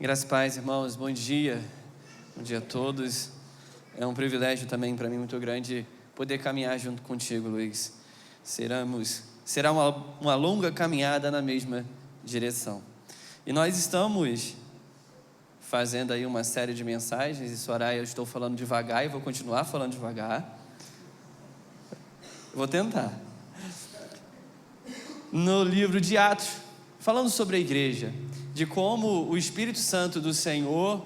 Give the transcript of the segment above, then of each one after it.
Graças e paz, irmãos, bom dia a todos. É um privilégio também para mim muito grande poder caminhar junto contigo, Luiz. Será uma longa caminhada na mesma direção. E nós estamos fazendo aí uma série de mensagens, e Soraya, eu estou falando devagar e vou continuar falando devagar. Vou tentar. No livro de Atos, falando sobre a igreja, de como o Espírito Santo do Senhor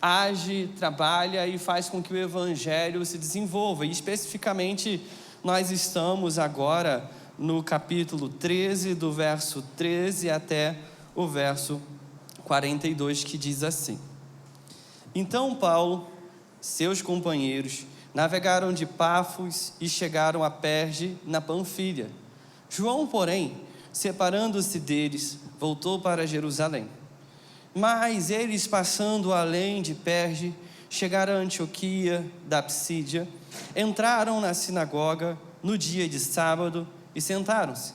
age, trabalha e faz com que o Evangelho se desenvolva. E especificamente, nós estamos agora no capítulo 13, do verso 13 até o verso 42, que diz assim: Então Paulo, seus companheiros, navegaram de Pafos e chegaram a Perge, na Panfilha. João, porém, separando-se deles, voltou para Jerusalém. Mas eles, passando além de Perge, chegaram a Antioquia da Psídia, entraram na sinagoga no dia de sábado e sentaram-se.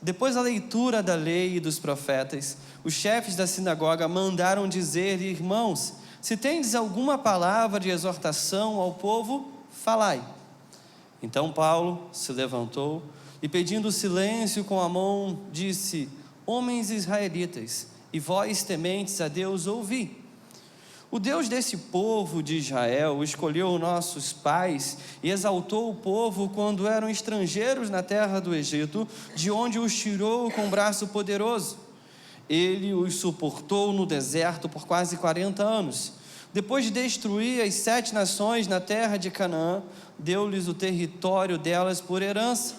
Depois da leitura da lei e dos profetas, os chefes da sinagoga mandaram dizer: Irmãos, se tendes alguma palavra de exortação ao povo, falai. Então Paulo se levantou e, pedindo silêncio com a mão, disse: Homens israelitas, e vós tementes a Deus, ouvi. O Deus desse povo de Israel escolheu nossos pais e exaltou o povo quando eram estrangeiros na terra do Egito, de onde os tirou com braço poderoso. Ele os suportou no deserto por quase 40 anos. Depois de destruir as 7 nações na terra de Canaã, deu-lhes o território delas por herança.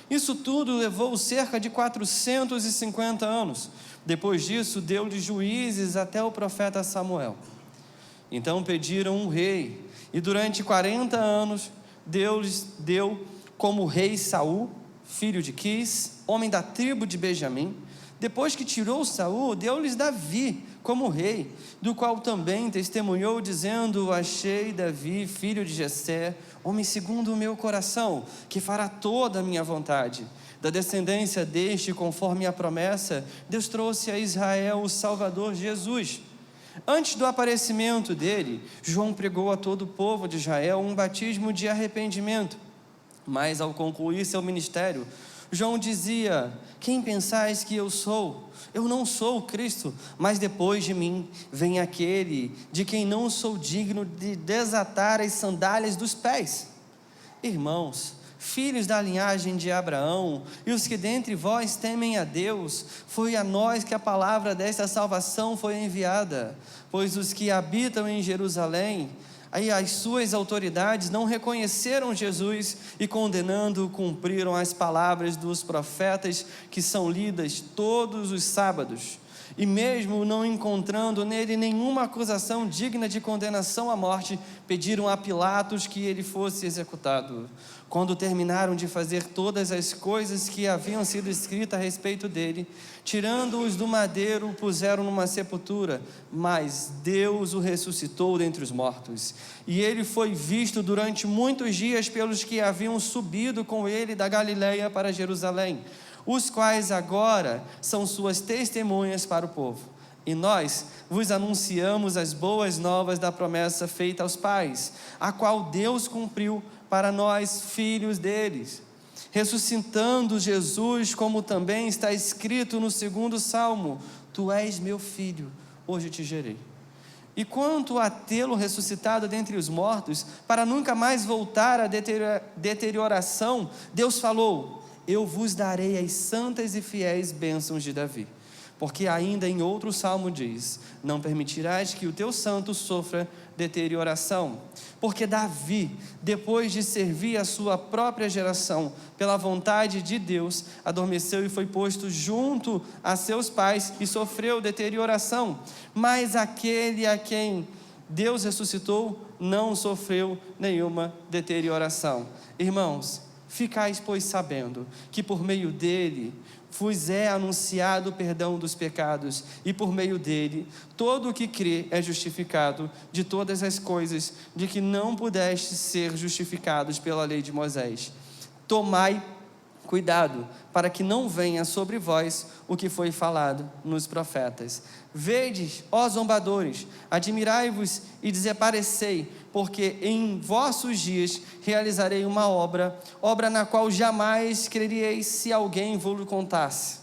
Isso tudo levou cerca de 450 anos. Depois disso, deu-lhes juízes até o profeta Samuel. Então pediram um rei, e durante 40 anos deu como rei Saul, filho de Quis, homem da tribo de Benjamim. Depois que tirou Saul, deu-lhes Davi como rei, do qual também testemunhou, dizendo: Achei Davi, filho de Jessé, homem segundo o meu coração, que fará toda a minha vontade. Da descendência deste, conforme a promessa, Deus trouxe a Israel o Salvador Jesus. Antes do aparecimento dele, João pregou a todo o povo de Israel um batismo de arrependimento. Mas ao concluir seu ministério, João dizia: Quem pensais que eu sou? Eu não sou o Cristo, mas depois de mim vem aquele de quem não sou digno de desatar as sandálias dos pés. Irmãos, filhos da linhagem de Abraão, e os que dentre vós temem a Deus, foi a nós que a palavra desta salvação foi enviada, pois os que habitam em Jerusalém, aí as suas autoridades não reconheceram Jesus e, condenando-o, cumpriram as palavras dos profetas que são lidas todos os sábados. E mesmo não encontrando nele nenhuma acusação digna de condenação à morte, pediram a Pilatos que ele fosse executado. Quando terminaram de fazer todas as coisas que haviam sido escritas a respeito dele, tirando-os do madeiro, o puseram numa sepultura, mas Deus o ressuscitou dentre os mortos. E ele foi visto durante muitos dias pelos que haviam subido com ele da Galileia para Jerusalém, os quais agora são suas testemunhas para o povo. E nós vos anunciamos as boas novas da promessa feita aos pais, a qual Deus cumpriu para nós, filhos deles, ressuscitando Jesus, como também está escrito no 2º Salmo: Tu és meu filho, hoje te gerei. E quanto a tê-lo ressuscitado dentre os mortos, para nunca mais voltar à deterioração, Deus falou: Eu vos darei as santas e fiéis bênçãos de Davi. Porque ainda em outro salmo diz: Não permitirás que o teu santo sofra deterioração. Porque Davi, depois de servir a sua própria geração, pela vontade de Deus, adormeceu e foi posto junto a seus pais e sofreu deterioração. Mas aquele a quem Deus ressuscitou não sofreu nenhuma deterioração. Irmãos, ficais, pois, sabendo que por meio dele vos é anunciado o perdão dos pecados, e por meio dele todo o que crê é justificado de todas as coisas de que não pudeste ser justificados pela lei de Moisés. Tomai Cuidado, para que não venha sobre vós o que foi falado nos profetas. Vedes, ó zombadores, admirai-vos e desaparecei, porque em vossos dias realizarei uma obra na qual jamais creríeis se alguém vos contasse.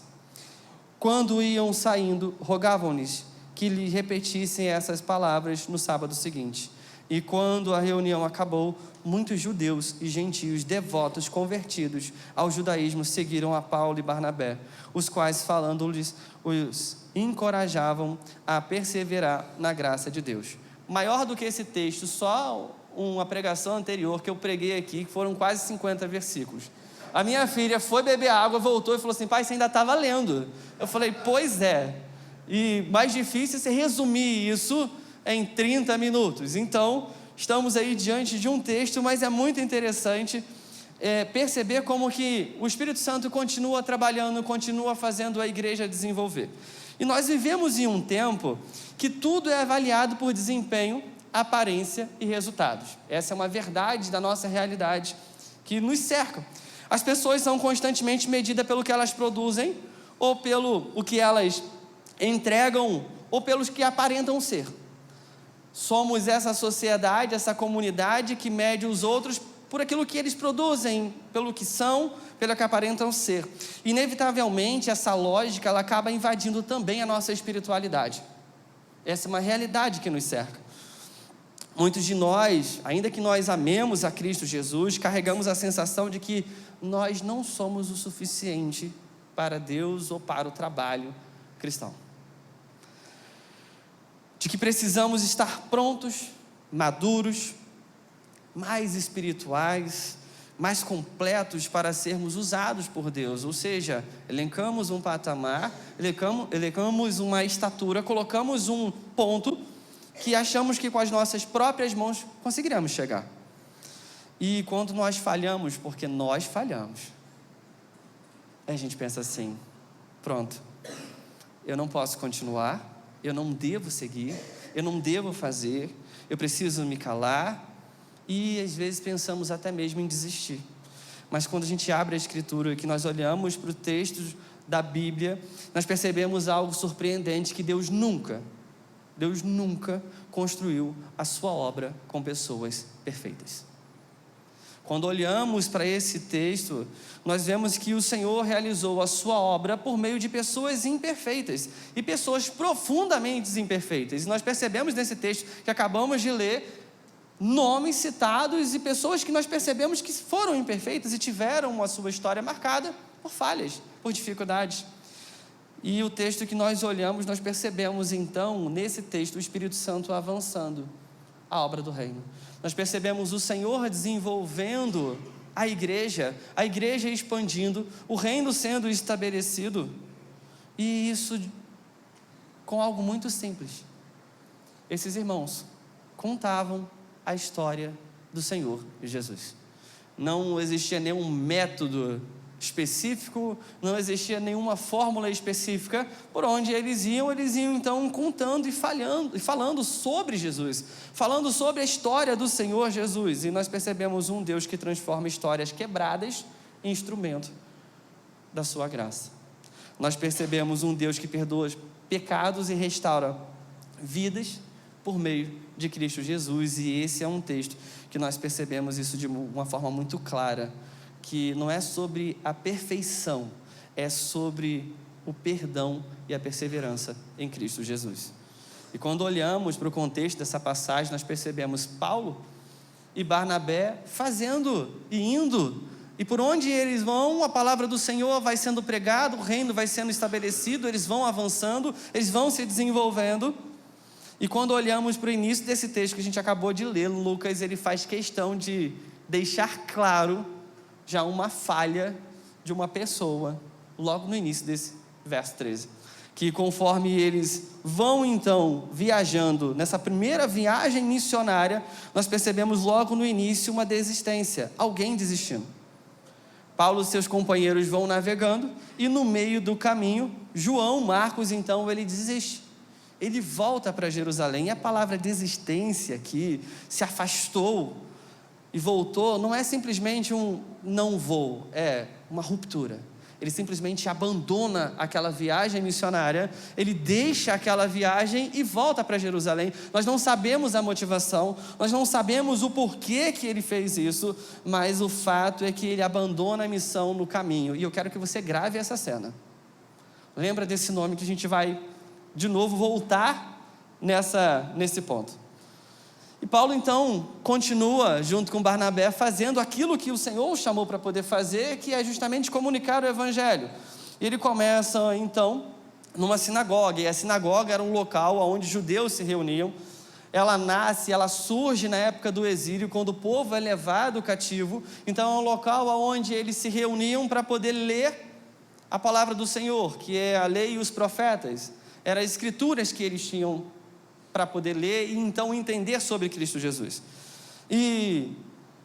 Quando iam saindo, rogavam-lhes que lhe repetissem essas palavras no sábado seguinte. E quando a reunião acabou, muitos judeus e gentios devotos convertidos ao judaísmo seguiram a Paulo e Barnabé, os quais, falando-lhes, os encorajavam a perseverar na graça de Deus. Maior do que esse texto, só uma pregação anterior que eu preguei aqui, que foram quase 50 versículos. A minha filha foi beber água, voltou e falou assim: pai, você ainda estava lendo. Eu falei: pois é. E mais difícil é você resumir isso em 30 minutos. Então, estamos aí diante de um texto, mas é muito interessante perceber como que o Espírito Santo continua trabalhando, continua fazendo a igreja desenvolver. E nós vivemos em um tempo que tudo é avaliado por desempenho, aparência e resultados. Essa é uma verdade da nossa realidade que nos cerca. As pessoas são constantemente medidas pelo que elas produzem, ou pelo o que elas entregam, ou pelos que aparentam ser. Somos essa sociedade, essa comunidade que mede os outros por aquilo que eles produzem, pelo que são, pelo que aparentam ser. Inevitavelmente, essa lógica ela acaba invadindo também a nossa espiritualidade. Essa é uma realidade que nos cerca. Muitos de nós, ainda que nós amemos a Cristo Jesus, carregamos a sensação de que nós não somos o suficiente para Deus ou para o trabalho cristão. De que precisamos estar prontos, maduros, mais espirituais, mais completos para sermos usados por Deus. Ou seja, elencamos um patamar, elencamos uma estatura, colocamos um ponto que achamos que com as nossas próprias mãos conseguiremos chegar. E quando nós falhamos, porque nós falhamos, a gente pensa assim: pronto, eu não posso continuar, eu não devo seguir, eu não devo fazer, eu preciso me calar, e às vezes pensamos até mesmo em desistir. Mas quando a gente abre a Escritura, que nós olhamos para o texto da Bíblia, nós percebemos algo surpreendente, que Deus nunca construiu a sua obra com pessoas perfeitas. Quando olhamos para esse texto, nós vemos que o Senhor realizou a sua obra por meio de pessoas imperfeitas e pessoas profundamente imperfeitas. E nós percebemos nesse texto que acabamos de ler nomes citados e pessoas que nós percebemos que foram imperfeitas e tiveram a sua história marcada por falhas, por dificuldades. E o texto que nós olhamos, nós percebemos então, nesse texto, o Espírito Santo avançando a obra do reino. Nós percebemos o Senhor desenvolvendo a igreja expandindo, o reino sendo estabelecido, e isso com algo muito simples. Esses irmãos contavam a história do Senhor Jesus. Não existia nenhum método específico, não existia nenhuma fórmula específica por onde eles iam então contando e falando sobre Jesus, falando sobre a história do Senhor Jesus. E nós percebemos um Deus que transforma histórias quebradas em instrumento da sua graça. Nós percebemos um Deus que perdoa pecados e restaura vidas por meio de Cristo Jesus. E esse é um texto que nós percebemos isso de uma forma muito clara, que não é sobre a perfeição, é sobre o perdão e a perseverança em Cristo Jesus. E quando olhamos para o contexto dessa passagem, nós percebemos Paulo e Barnabé fazendo e indo, e por onde eles vão, a palavra do Senhor vai sendo pregada, o reino vai sendo estabelecido, eles vão avançando, eles vão se desenvolvendo. E quando olhamos para o início desse texto que a gente acabou de ler, Lucas, ele faz questão de deixar claro já uma falha de uma pessoa, logo no início desse verso 13, que conforme eles vão então viajando, nessa primeira viagem missionária, nós percebemos logo no início uma desistência, alguém desistindo. Paulo e seus companheiros vão navegando, e no meio do caminho, João Marcos então ele desiste, ele volta para Jerusalém. E a palavra desistência aqui, se afastou e voltou, não é simplesmente um não vou, uma ruptura. Ele simplesmente abandona aquela viagem missionária, ele deixa aquela viagem e volta para Jerusalém. Nós não sabemos a motivação, nós não sabemos o porquê que ele fez isso, mas o fato é que ele abandona a missão no caminho. E eu quero que você grave essa cena. Lembra desse nome que a gente vai, de novo, voltar nesse ponto. E Paulo, então, continua, junto com Barnabé, fazendo aquilo que o Senhor o chamou para poder fazer, que é justamente comunicar o Evangelho. E ele começa, então, numa sinagoga, e a sinagoga era um local onde judeus se reuniam. Ela surge na época do exílio, quando o povo é levado cativo. Então, é um local onde eles se reuniam para poder ler a palavra do Senhor, que é a lei e os profetas. Eram as escrituras que eles tinham para poder ler e então entender sobre Cristo Jesus. E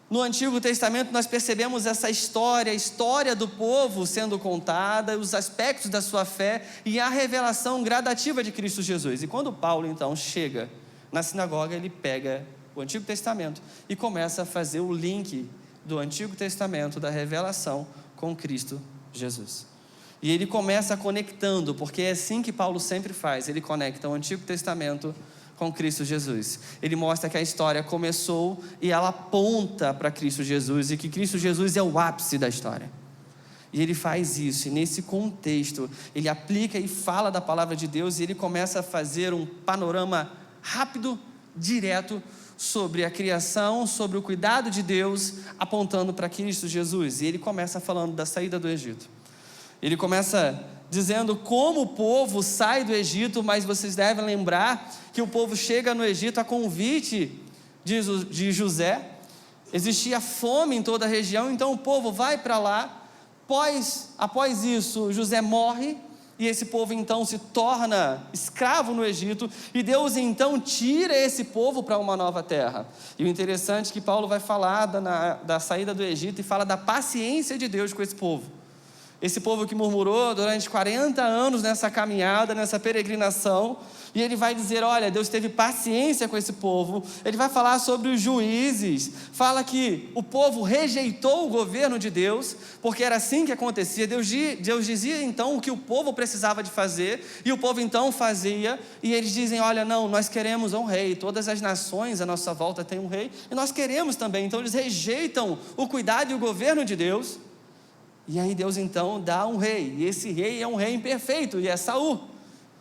no Antigo Testamento nós percebemos essa história, a história do povo sendo contada, os aspectos da sua fé e a revelação gradativa de Cristo Jesus. E quando Paulo então chega na sinagoga, ele pega o Antigo Testamento e começa a fazer o link do Antigo Testamento, da revelação, com Cristo Jesus. E ele começa conectando, porque é assim que Paulo sempre faz, ele conecta o Antigo Testamento com Cristo Jesus. Ele mostra que a história começou e ela aponta para Cristo Jesus, e que Cristo Jesus é o ápice da história. E ele faz isso, e nesse contexto, ele aplica e fala da palavra de Deus, e ele começa a fazer um panorama rápido, direto, sobre a criação, sobre o cuidado de Deus, apontando para Cristo Jesus. E ele começa falando da saída do Egito. Ele começa dizendo como o povo sai do Egito, mas vocês devem lembrar que o povo chega no Egito a convite de José. Existia fome em toda a região, então o povo vai para lá. Após isso, José morre, e esse povo então se torna escravo no Egito, e Deus então tira esse povo para uma nova terra. E o interessante é que Paulo vai falar da saída do Egito, e fala da paciência de Deus com esse povo. Esse povo que murmurou durante 40 anos nessa caminhada, nessa peregrinação, e ele vai dizer, olha, Deus teve paciência com esse povo. Ele vai falar sobre os juízes, fala que o povo rejeitou o governo de Deus, porque era assim que acontecia. Deus dizia então o que o povo precisava de fazer, e o povo então fazia, e eles dizem, olha, não, nós queremos um rei, todas as nações à nossa volta têm um rei, e nós queremos também. Então eles rejeitam o cuidado e o governo de Deus. E aí Deus então dá um rei, e esse rei é um rei imperfeito, e é Saul.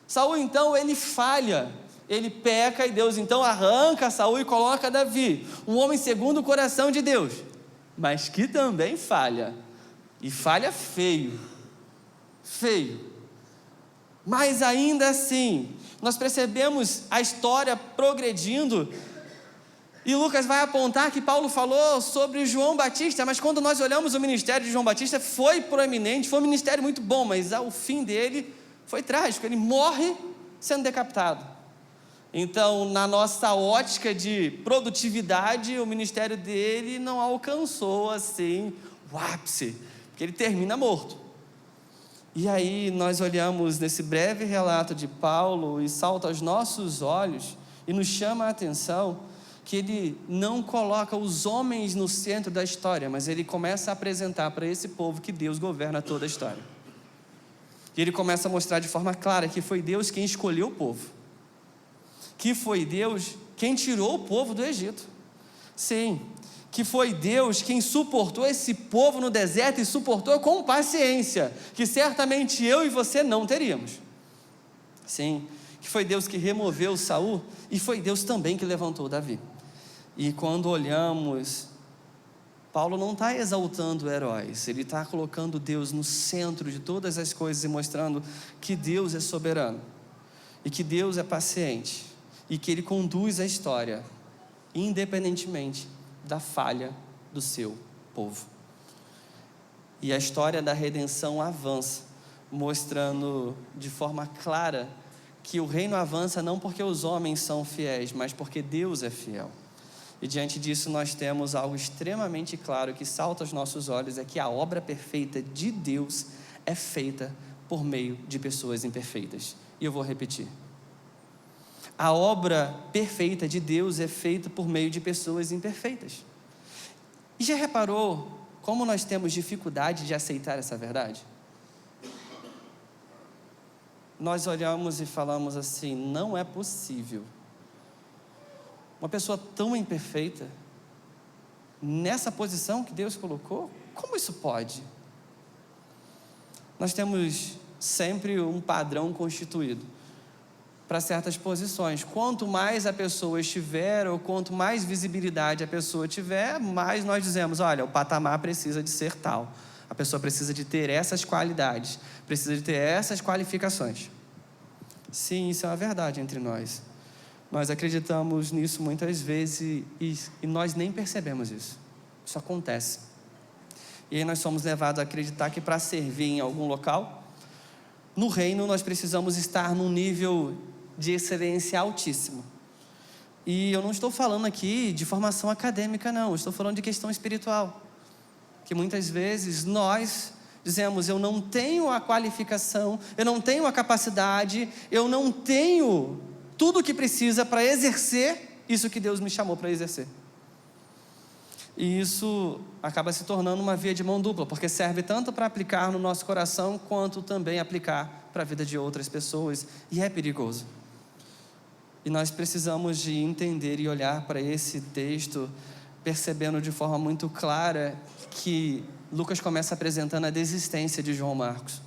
Saul então ele falha, ele peca, e Deus então arranca Saul e coloca Davi, um homem segundo o coração de Deus, mas que também falha, e falha feio, mas ainda assim, nós percebemos a história progredindo. E Lucas vai apontar que Paulo falou sobre João Batista, mas quando nós olhamos o ministério de João Batista, foi proeminente, foi um ministério muito bom, mas o fim dele foi trágico, ele morre sendo decapitado. Então, na nossa ótica de produtividade, o ministério dele não alcançou assim o ápice, porque ele termina morto. E aí nós olhamos nesse breve relato de Paulo e salta aos nossos olhos e nos chama a atenção que ele não coloca os homens no centro da história, mas ele começa a apresentar para esse povo que Deus governa toda a história. E ele começa a mostrar de forma clara que foi Deus quem escolheu o povo, que foi Deus quem tirou o povo do Egito. Sim, que foi Deus quem suportou esse povo no deserto e suportou com paciência, que certamente eu e você não teríamos. Sim, que foi Deus que removeu Saul, e foi Deus também que levantou Davi. E quando olhamos, Paulo não está exaltando heróis, ele está colocando Deus no centro de todas as coisas e mostrando que Deus é soberano, e que Deus é paciente, e que Ele conduz a história, independentemente da falha do seu povo. E a história da redenção avança, mostrando de forma clara que o reino avança não porque os homens são fiéis, mas porque Deus é fiel. E diante disso nós temos algo extremamente claro que salta aos nossos olhos, é que a obra perfeita de Deus é feita por meio de pessoas imperfeitas. E eu vou repetir. A obra perfeita de Deus é feita por meio de pessoas imperfeitas. E já reparou como nós temos dificuldade de aceitar essa verdade? Nós olhamos e falamos assim: não é possível uma pessoa tão imperfeita, nessa posição que Deus colocou, como isso pode? Nós temos sempre um padrão constituído para certas posições. Quanto mais a pessoa estiver, ou quanto mais visibilidade a pessoa tiver, mais nós dizemos: olha, o patamar precisa de ser tal, a pessoa precisa de ter essas qualidades, precisa de ter essas qualificações. Sim, isso é uma verdade entre nós. Nós acreditamos nisso muitas vezes e nós nem percebemos isso. Isso acontece. E aí nós somos levados a acreditar que para servir em algum local, no reino nós precisamos estar num nível de excelência altíssimo. E eu não estou falando aqui de formação acadêmica, não. Eu estou falando de questão espiritual. Que muitas vezes nós dizemos: eu não tenho a qualificação, eu não tenho a capacidade, eu não tenho tudo o que precisa para exercer isso que Deus me chamou para exercer. E isso acaba se tornando uma via de mão dupla, porque serve tanto para aplicar no nosso coração, quanto também aplicar para a vida de outras pessoas, e é perigoso. E nós precisamos de entender e olhar para esse texto, percebendo de forma muito clara que Lucas começa apresentando a desistência de João Marcos.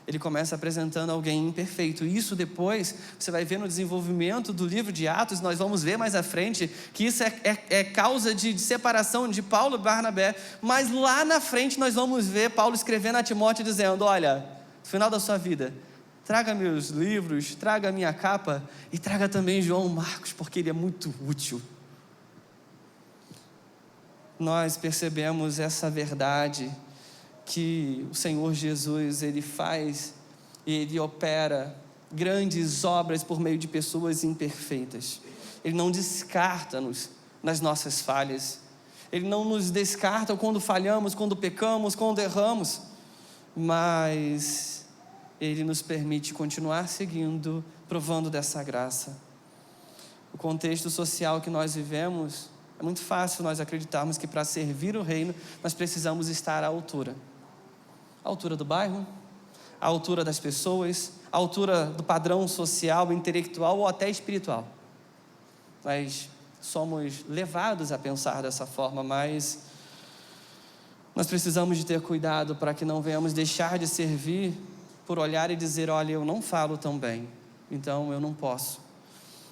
Ele começa apresentando alguém imperfeito. E isso depois, você vai ver no desenvolvimento do livro de Atos, nós vamos ver mais à frente, que isso é causa de separação de Paulo e Barnabé. Mas lá na frente nós vamos ver Paulo escrevendo a Timóteo dizendo: olha, no final da sua vida, traga meus livros, traga minha capa e traga também João Marcos, porque ele é muito útil. Nós percebemos essa verdade, que o Senhor Jesus, Ele faz e Ele opera grandes obras por meio de pessoas imperfeitas. Ele não descarta-nos nas nossas falhas. Ele não nos descarta quando falhamos, quando pecamos, quando erramos. Mas Ele nos permite continuar seguindo, provando dessa graça. O contexto social que nós vivemos, é muito fácil nós acreditarmos que para servir o reino, nós precisamos estar à altura. A altura do bairro, a altura das pessoas, a altura do padrão social, intelectual ou até espiritual. Nós somos levados a pensar dessa forma, mas nós precisamos de ter cuidado para que não venhamos deixar de servir por olhar e dizer: olha, eu não falo tão bem, então eu não posso.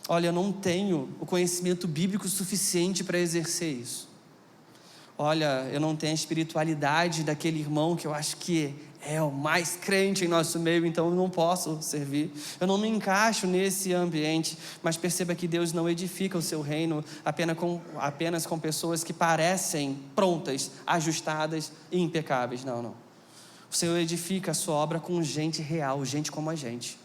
Olha, eu não tenho o conhecimento bíblico suficiente para exercer isso. Olha, eu não tenho a espiritualidade daquele irmão que eu acho que é o mais crente em nosso meio, então eu não posso servir. Eu não me encaixo nesse ambiente. Mas perceba que Deus não edifica o seu reino apenas com pessoas que parecem prontas, ajustadas e impecáveis. Não. O Senhor edifica a sua obra com gente real, gente como a gente.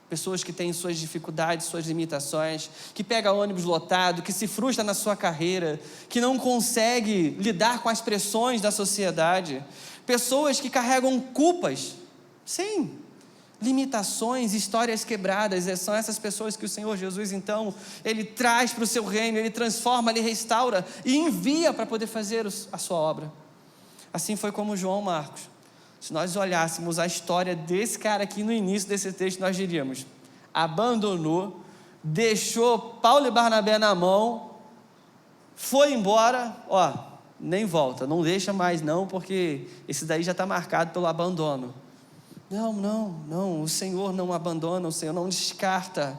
Pessoas que têm suas dificuldades, suas limitações, que pega ônibus lotado, que se frustra na sua carreira, que não consegue lidar com as pressões da sociedade. Pessoas que carregam culpas, sim, limitações, histórias quebradas. São essas pessoas que o Senhor Jesus, então, Ele traz para o seu reino, Ele transforma, Ele restaura e envia para poder fazer a sua obra. Assim foi como João Marcos. Se nós olhássemos a história desse cara aqui no início desse texto, nós diríamos: abandonou, deixou Paulo e Barnabé na mão, foi embora, nem volta, não deixa mais não, porque esse daí já está marcado pelo abandono. Não, o Senhor não abandona, o Senhor não descarta.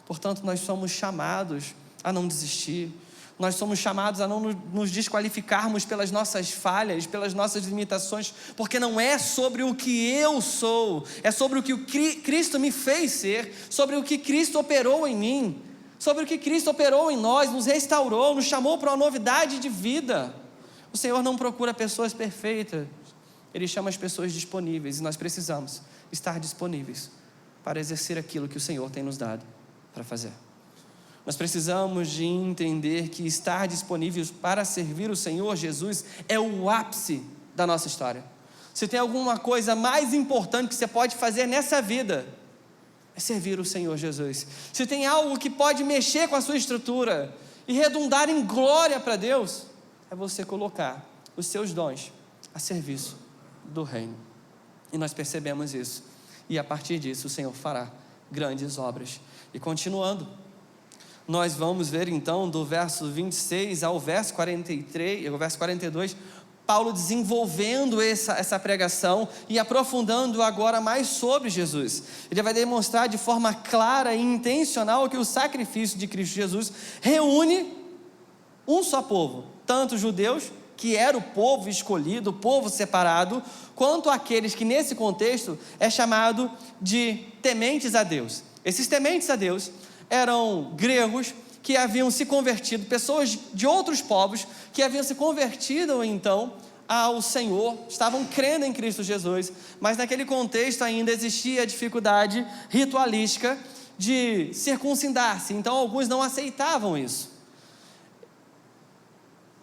Portanto, nós somos chamados a não desistir. Nós somos chamados a não nos desqualificarmos pelas nossas falhas, pelas nossas limitações, porque não é sobre o que eu sou, é sobre o que o Cristo me fez ser, sobre o que Cristo operou em mim, sobre o que Cristo operou em nós, nos restaurou, nos chamou para uma novidade de vida. O Senhor não procura pessoas perfeitas, Ele chama as pessoas disponíveis, e nós precisamos estar disponíveis para exercer aquilo que o Senhor tem nos dado para fazer. Nós precisamos de entender que estar disponíveis para servir o Senhor Jesus é o ápice da nossa história. Se tem alguma coisa mais importante que você pode fazer nessa vida, é servir o Senhor Jesus. Se tem algo que pode mexer com a sua estrutura e redundar em glória para Deus, é você colocar os seus dons a serviço do reino. E nós percebemos isso. E a partir disso o Senhor fará grandes obras. E continuando, nós vamos ver então do verso 26 ao verso 43, o verso 42, Paulo desenvolvendo essa pregação e aprofundando agora mais sobre Jesus. Ele vai demonstrar de forma clara e intencional que o sacrifício de Cristo Jesus reúne um só povo, tanto os judeus, que era o povo escolhido, o povo separado, quanto aqueles que nesse contexto é chamado de tementes a Deus. Esses tementes a Deus eram gregos que haviam se convertido, pessoas de outros povos que haviam se convertido então ao Senhor, estavam crendo em Cristo Jesus, mas naquele contexto ainda existia a dificuldade ritualística de circuncidar-se, então alguns não aceitavam isso.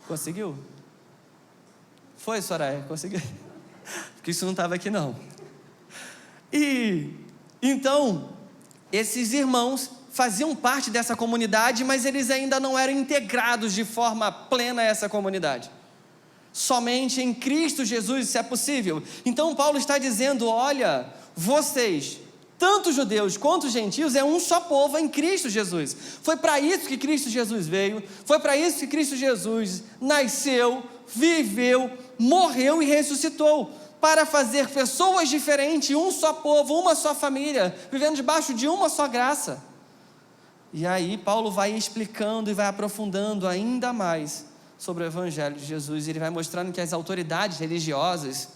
Conseguiu? Foi, Soraya? Conseguiu? Porque isso não estava aqui não. E então esses irmãos faziam parte dessa comunidade, mas eles ainda não eram integrados de forma plena a essa comunidade. Somente em Cristo Jesus isso é possível. Então Paulo está dizendo, olha, vocês, tanto judeus quanto gentios, é um só povo em Cristo Jesus. Foi para isso que Cristo Jesus veio, foi para isso que Cristo Jesus nasceu, viveu, morreu e ressuscitou, para fazer pessoas diferentes, um só povo, uma só família, vivendo debaixo de uma só graça. E aí Paulo vai explicando e vai aprofundando ainda mais sobre o Evangelho de Jesus, e ele vai mostrando que as autoridades religiosas,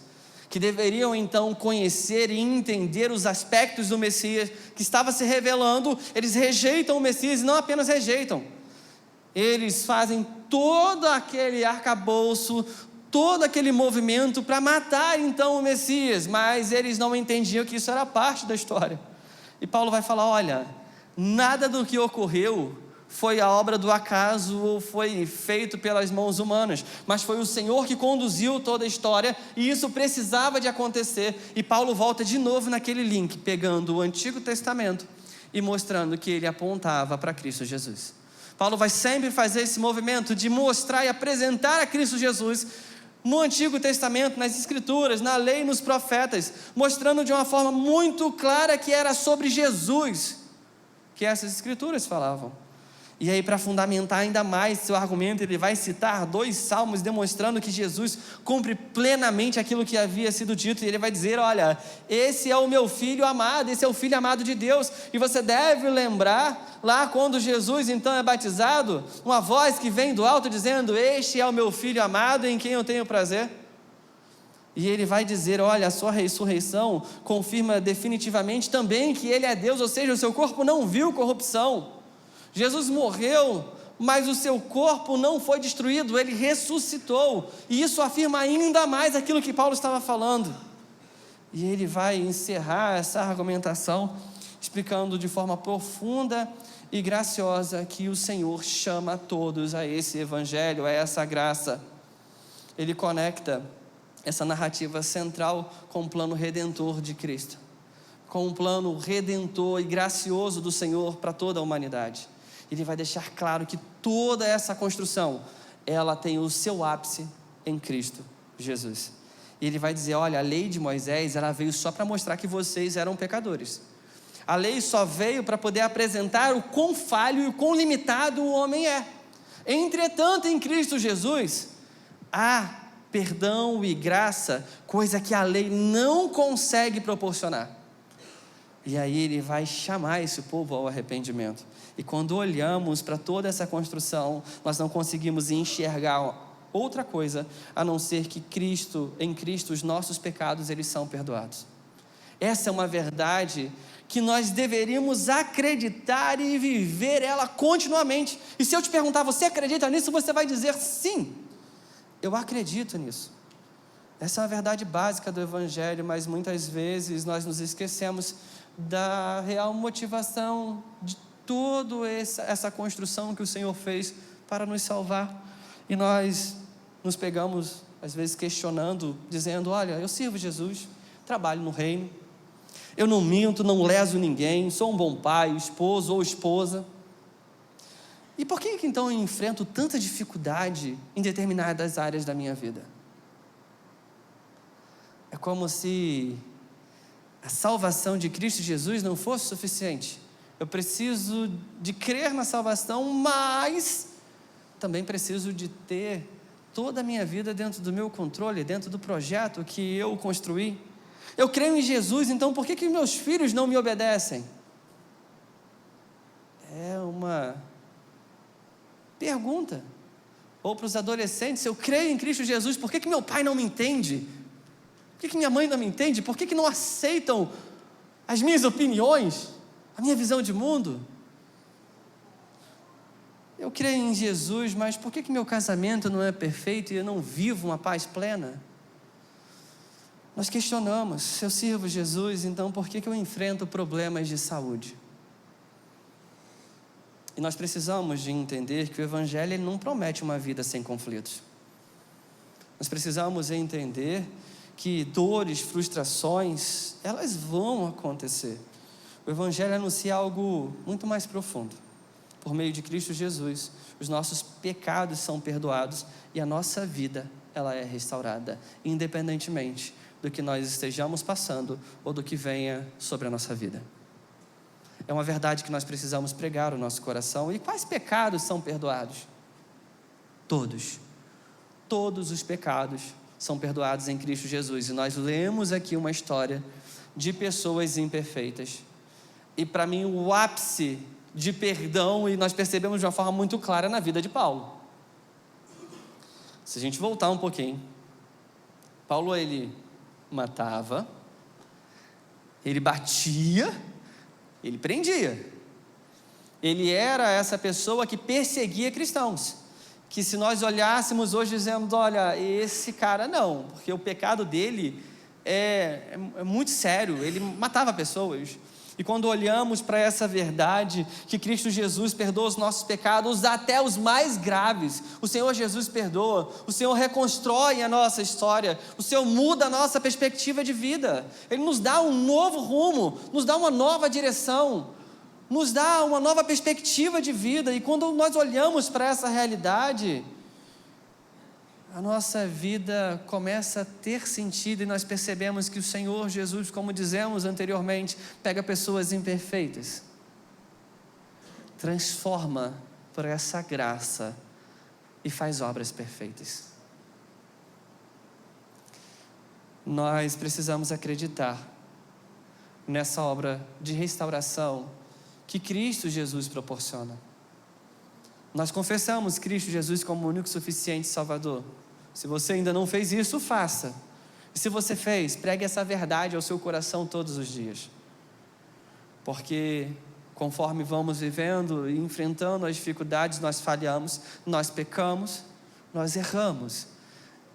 que deveriam então conhecer e entender os aspectos do Messias, que estava se revelando, eles rejeitam o Messias, e não apenas rejeitam, eles fazem todo aquele arcabouço, todo aquele movimento para matar então o Messias, mas eles não entendiam que isso era parte da história. E Paulo vai falar, olha, nada do que ocorreu foi a obra do acaso ou foi feito pelas mãos humanas, mas foi o Senhor que conduziu toda a história, e isso precisava de acontecer. E Paulo volta de novo naquele link, pegando o Antigo Testamento e mostrando que ele apontava para Cristo Jesus. Paulo vai sempre fazer esse movimento de mostrar e apresentar a Cristo Jesus no Antigo Testamento, nas Escrituras, na lei e nos profetas, mostrando de uma forma muito clara que era sobre Jesus que essas Escrituras falavam. E aí, para fundamentar ainda mais seu argumento, ele vai citar 2 salmos demonstrando que Jesus cumpre plenamente aquilo que havia sido dito, e ele vai dizer, olha, esse é o meu filho amado, esse é o filho amado de Deus. E você deve lembrar, lá quando Jesus então é batizado, uma voz que vem do alto dizendo, este é o meu filho amado em quem eu tenho prazer. E ele vai dizer, olha, a sua ressurreição confirma definitivamente também que ele é Deus, ou seja, o seu corpo não viu corrupção. Jesus morreu, mas o seu corpo não foi destruído, ele ressuscitou, e isso afirma ainda mais aquilo que Paulo estava falando. E ele vai encerrar essa argumentação, explicando de forma profunda e graciosa que o Senhor chama todos a esse evangelho, a essa graça. Ele conecta essa narrativa central com o plano redentor de Cristo, com o plano redentor e gracioso do Senhor para toda a humanidade. Ele vai deixar claro que toda essa construção, ela tem o seu ápice em Cristo Jesus. E ele vai dizer, olha, a lei de Moisés, ela veio só para mostrar que vocês eram pecadores. A lei só veio para poder apresentar o quão falho e o quão limitado o homem é. Entretanto, em Cristo Jesus, há perdão e graça, coisa que a lei não consegue proporcionar. E aí ele vai chamar esse povo ao arrependimento. E quando olhamos para toda essa construção, nós não conseguimos enxergar outra coisa, a não ser que em Cristo, os nossos pecados, eles são perdoados. Essa é uma verdade que nós deveríamos acreditar e viver ela continuamente. E se eu te perguntar, você acredita nisso? Você vai dizer sim, eu acredito nisso. Essa é uma verdade básica do Evangelho, mas muitas vezes nós nos esquecemos da real motivação de toda essa construção que o Senhor fez para nos salvar. E nós nos pegamos, às vezes, questionando, dizendo, olha, eu sirvo Jesus, trabalho no reino, eu não minto, não leso ninguém, sou um bom pai, esposo ou esposa. E por que então eu enfrento tanta dificuldade em determinadas áreas da minha vida? É como se a salvação de Cristo Jesus não fosse suficiente. Eu preciso de crer na salvação, mas também preciso de ter toda a minha vida dentro do meu controle, dentro do projeto que eu construí. Eu creio em Jesus, então por que meus filhos não me obedecem? É uma pergunta. Ou para os adolescentes: eu creio em Cristo Jesus, por que meu pai não me entende? Por que minha mãe não me entende? Por que não aceitam as minhas opiniões, a minha visão de mundo? Eu creio em Jesus, mas por que meu casamento não é perfeito e eu não vivo uma paz plena? Nós questionamos: se eu sirvo Jesus, então por que eu enfrento problemas de saúde? E nós precisamos de entender que o Evangelho ele não promete uma vida sem conflitos. Nós precisamos entender que dores, frustrações, elas vão acontecer. O Evangelho anuncia algo muito mais profundo. Por meio de Cristo Jesus, os nossos pecados são perdoados e a nossa vida, ela é restaurada, independentemente do que nós estejamos passando ou do que venha sobre a nossa vida. É uma verdade que nós precisamos pregar no nosso coração. E quais pecados são perdoados? Todos. Todos os pecados são perdoados em Cristo Jesus. E nós lemos aqui uma história de pessoas imperfeitas. E para mim o ápice de perdão, e nós percebemos de uma forma muito clara na vida de Paulo. Se a gente voltar um pouquinho, Paulo ele matava, ele batia, ele prendia. Ele era essa pessoa que perseguia cristãos. Que se nós olhássemos hoje dizemos: olha, esse cara não, porque o pecado dele é muito sério, ele matava pessoas. E quando olhamos para essa verdade, que Cristo Jesus perdoa os nossos pecados, até os mais graves, o Senhor Jesus perdoa, o Senhor reconstrói a nossa história, o Senhor muda a nossa perspectiva de vida, Ele nos dá um novo rumo, nos dá uma nova direção, nos dá uma nova perspectiva de vida. E quando nós olhamos para essa realidade, a nossa vida começa a ter sentido e nós percebemos que o Senhor Jesus, como dizemos anteriormente, pega pessoas imperfeitas, transforma por essa graça e faz obras perfeitas. Nós precisamos acreditar nessa obra de restauração que Cristo Jesus proporciona. Nós confessamos Cristo Jesus como o único suficiente Salvador. Se você ainda não fez isso, faça. E se você fez, pregue essa verdade ao seu coração todos os dias. Porque conforme vamos vivendo e enfrentando as dificuldades, nós falhamos, nós pecamos, nós erramos.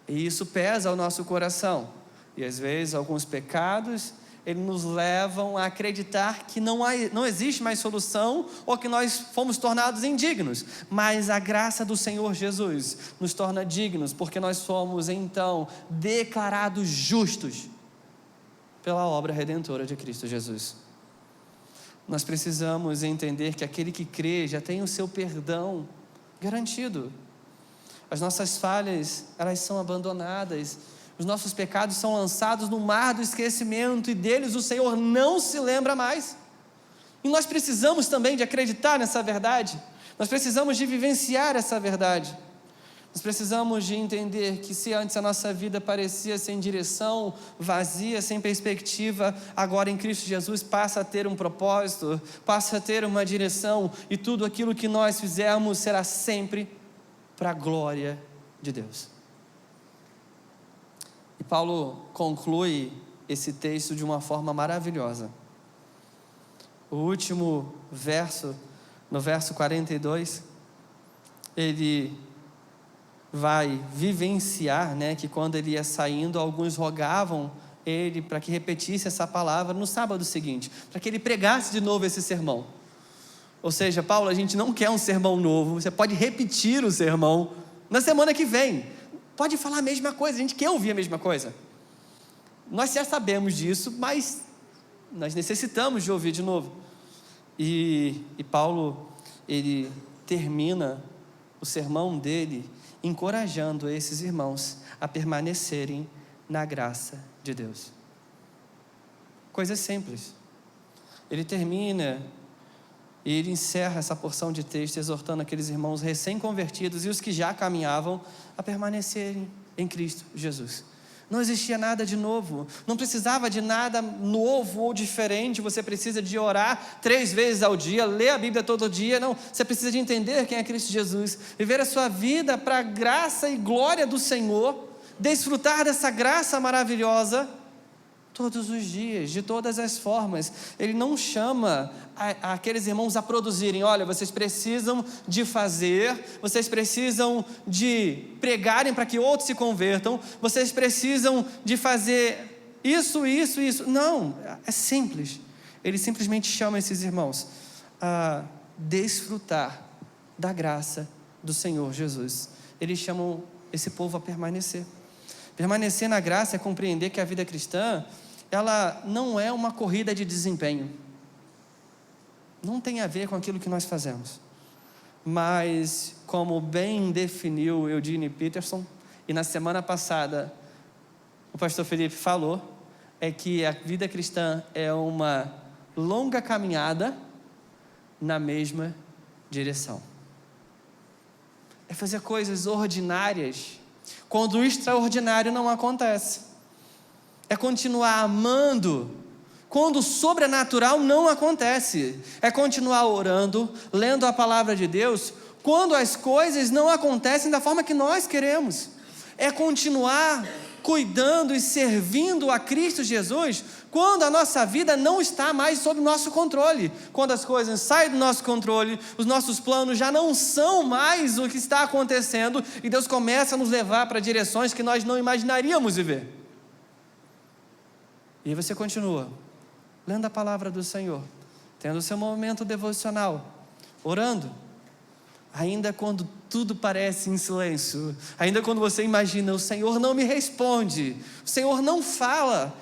E isso pesa ao nosso coração. E às vezes alguns pecados, eles nos levam a acreditar que não existe mais solução, ou que nós fomos tornados indignos. Mas a graça do Senhor Jesus nos torna dignos, porque nós somos então declarados justos pela obra redentora de Cristo Jesus. Nós precisamos entender que aquele que crê já tem o seu perdão garantido. As nossas falhas, elas são abandonadas. Os nossos pecados são lançados no mar do esquecimento e deles o Senhor não se lembra mais. E nós precisamos também de acreditar nessa verdade. Nós precisamos de vivenciar essa verdade. Nós precisamos de entender que se antes a nossa vida parecia sem direção, vazia, sem perspectiva, agora em Cristo Jesus passa a ter um propósito, passa a ter uma direção, e tudo aquilo que nós fizermos será sempre para a glória de Deus. E Paulo conclui esse texto de uma forma maravilhosa. O último verso, no verso 42, ele vai vivenciar, que quando ele ia saindo, alguns rogavam ele para que repetisse essa palavra no sábado seguinte, para que ele pregasse de novo esse sermão. Ou seja, Paulo, a gente não quer um sermão novo, você pode repetir o sermão na semana que vem. Pode falar a mesma coisa, a gente quer ouvir a mesma coisa. Nós já sabemos disso, mas nós necessitamos de ouvir de novo. E Paulo, ele termina o sermão dele encorajando esses irmãos a permanecerem na graça de Deus. Coisa simples. Ele termina e ele encerra essa porção de texto exortando aqueles irmãos recém-convertidos e os que já caminhavam a permanecerem em Cristo Jesus. Não existia nada de novo, não precisava de nada novo ou diferente. Você precisa de orar 3 vezes ao dia, ler a Bíblia todo dia. Não, você precisa de entender quem é Cristo Jesus, viver a sua vida para a graça e glória do Senhor, desfrutar dessa graça maravilhosa todos os dias, de todas as formas. Ele não chama aqueles irmãos a produzirem, olha, vocês precisam de fazer, vocês precisam de pregarem para que outros se convertam, vocês precisam de fazer isso, isso, isso. Não, é simples. Ele simplesmente chama esses irmãos a desfrutar da graça do Senhor Jesus. Eles chamam esse povo a permanecer. Permanecer na graça é compreender que a vida cristã, ela não é uma corrida de desempenho. Não tem a ver com aquilo que nós fazemos. Mas, como bem definiu Eugene Peterson, e na semana passada o pastor Felipe falou, é que a vida cristã é uma longa caminhada na mesma direção. É fazer coisas ordinárias quando o extraordinário não acontece. É continuar amando quando o sobrenatural não acontece. É continuar orando, lendo a palavra de Deus, quando as coisas não acontecem da forma que nós queremos. É continuar cuidando e servindo a Cristo Jesus quando a nossa vida não está mais sob nosso controle. Quando as coisas saem do nosso controle, os nossos planos já não são mais o que está acontecendo e Deus começa a nos levar para direções que nós não imaginaríamos viver. E você continua lendo a palavra do Senhor, tendo o seu momento devocional, orando, ainda quando tudo parece em silêncio, ainda quando você imagina, o Senhor não me responde, o Senhor não fala,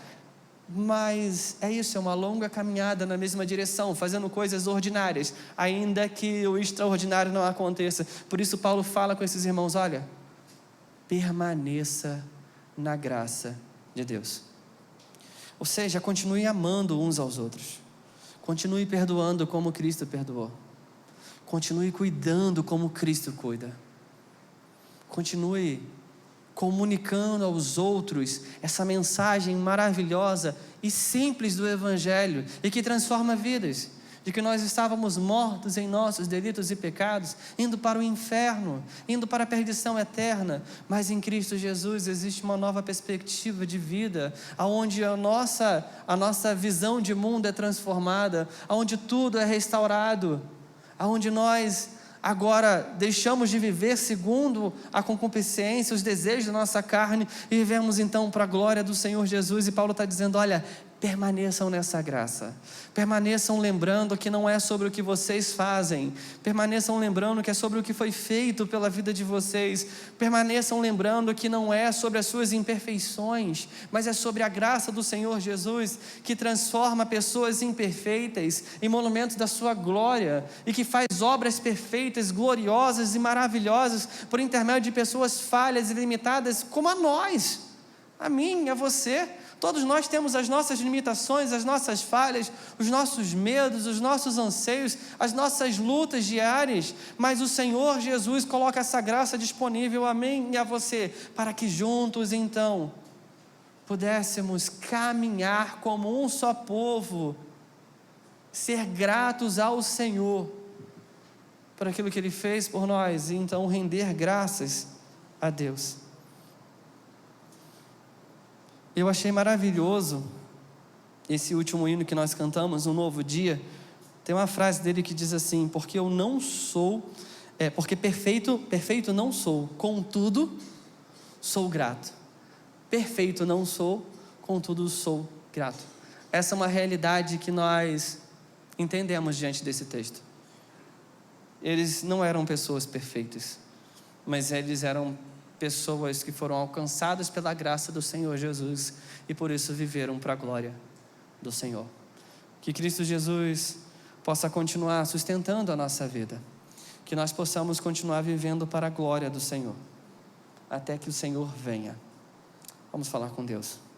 mas é isso, é uma longa caminhada na mesma direção, fazendo coisas ordinárias, ainda que o extraordinário não aconteça. Por isso Paulo fala com esses irmãos, olha, permaneça na graça de Deus. Ou seja, continue amando uns aos outros. Continue perdoando como Cristo perdoou. Continue cuidando como Cristo cuida. Continue comunicando aos outros essa mensagem maravilhosa e simples do Evangelho e que transforma vidas. De que nós estávamos mortos em nossos delitos e pecados, indo para o inferno, indo para a perdição eterna, mas em Cristo Jesus existe uma nova perspectiva de vida, onde a nossa visão de mundo é transformada, onde tudo é restaurado, onde nós agora deixamos de viver segundo a concupiscência, os desejos da nossa carne, e vivemos então para a glória do Senhor Jesus. E Paulo está dizendo, olha, permaneçam nessa graça, permaneçam lembrando que não é sobre o que vocês fazem, permaneçam lembrando que é sobre o que foi feito pela vida de vocês, permaneçam lembrando que não é sobre as suas imperfeições, mas é sobre a graça do Senhor Jesus, que transforma pessoas imperfeitas em monumentos da sua glória, e que faz obras perfeitas, gloriosas e maravilhosas, por intermédio de pessoas falhas e limitadas, como a nós, a mim, a você. Todos nós temos as nossas limitações, as nossas falhas, os nossos medos, os nossos anseios, as nossas lutas diárias, mas o Senhor Jesus coloca essa graça disponível a mim e a você, para que juntos então pudéssemos caminhar como um só povo, ser gratos ao Senhor por aquilo que Ele fez por nós e então render graças a Deus. Eu achei maravilhoso esse último hino que nós cantamos, Um Novo Dia. Tem uma frase dele que diz assim, porque perfeito não sou, contudo sou grato. Perfeito não sou, contudo sou grato. Essa é uma realidade que nós entendemos diante desse texto. Eles não eram pessoas perfeitas, mas eles eram pessoas que foram alcançadas pela graça do Senhor Jesus e por isso viveram para a glória do Senhor. Que Cristo Jesus possa continuar sustentando a nossa vida, que nós possamos continuar vivendo para a glória do Senhor, até que o Senhor venha. Vamos falar com Deus.